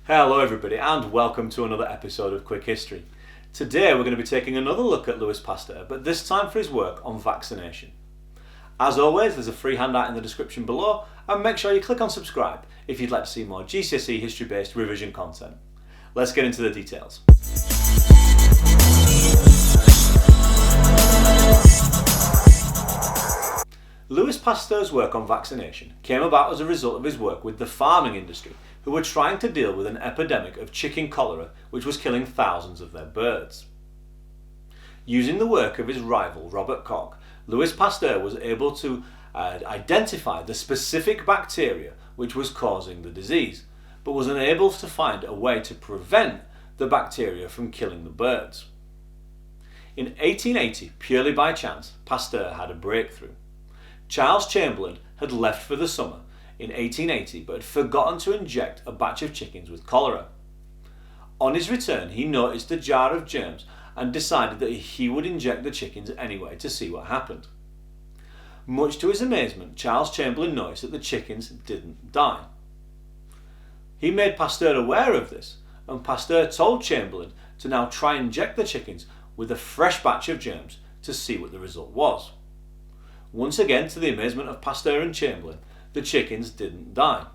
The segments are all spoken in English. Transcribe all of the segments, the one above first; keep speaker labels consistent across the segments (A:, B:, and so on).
A: Hello everybody and welcome to another episode of Quick History. Today we're going to be taking another look at Louis Pasteur, but this time for his work on vaccination. As always, there's a free handout in the description below, and make sure you click on subscribe if you'd like to see more GCSE history based revision content. Let's get into the details. Louis Pasteur's work on vaccination came about as a result of his work with the farming industry, who were trying to deal with an epidemic of chicken cholera which was killing thousands of their birds. Using the work of his rival Robert Koch, Louis Pasteur was able to identify the specific bacteria which was causing the disease, but was unable to find a way to prevent the bacteria from killing the birds. In 1880, purely by chance, Pasteur had a breakthrough. Charles Chamberlain had left for the summer in 1880 but had forgotten to inject a batch of chickens with cholera. On his return, he noticed a jar of germs and decided that he would inject the chickens anyway to see what happened. Much to his amazement, Charles Chamberlain noticed that the chickens didn't die. He made Pasteur aware of this, and Pasteur told Chamberlain to now try and inject the chickens with a fresh batch of germs to see what the result was. Once again, to the amazement of Pasteur and Chamberlain, the chickens didn't die.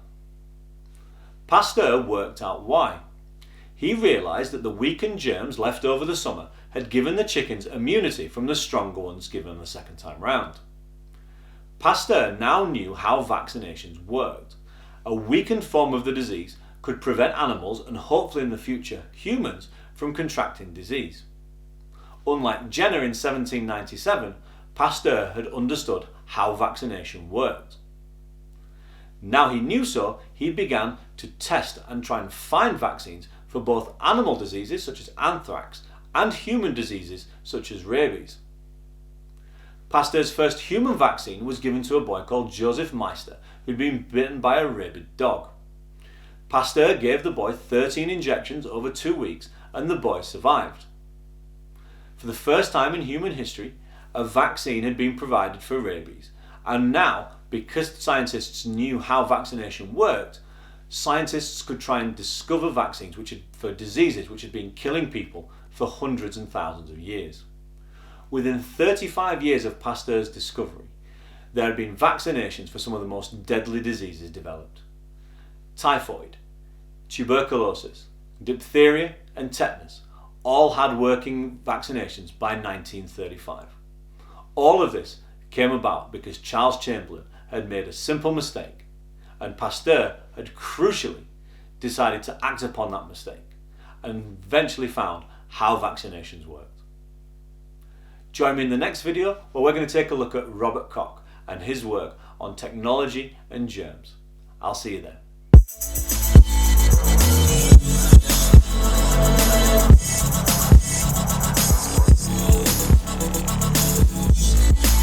A: Pasteur worked out why. He realised that the weakened germs left over the summer had given the chickens immunity from the stronger ones given the second time round. Pasteur now knew how vaccinations worked. A weakened form of the disease could prevent animals and hopefully in the future humans from contracting disease. Unlike Jenner in 1797, Pasteur had understood how vaccination worked. Now he knew so, he began to test and try and find vaccines for both animal diseases such as anthrax and human diseases such as rabies. Pasteur's first human vaccine was given to a boy called Joseph Meister, who'd been bitten by a rabid dog. Pasteur gave the boy 13 injections over 2 weeks and the boy survived. For the first time in human history, a vaccine had been provided for rabies, and now, because scientists knew how vaccination worked, scientists could try and discover vaccines for diseases which had been killing people for hundreds and thousands of years. Within 35 years of Pasteur's discovery, there had been vaccinations for some of the most deadly diseases developed. Typhoid, tuberculosis, diphtheria and tetanus all had working vaccinations by 1935. All of this came about because Charles Chamberlain had made a simple mistake, and Pasteur had crucially decided to act upon that mistake and eventually found how vaccinations worked. Join me in the next video where we're going to take a look at Robert Koch and his work on technology and germs. I'll see you there.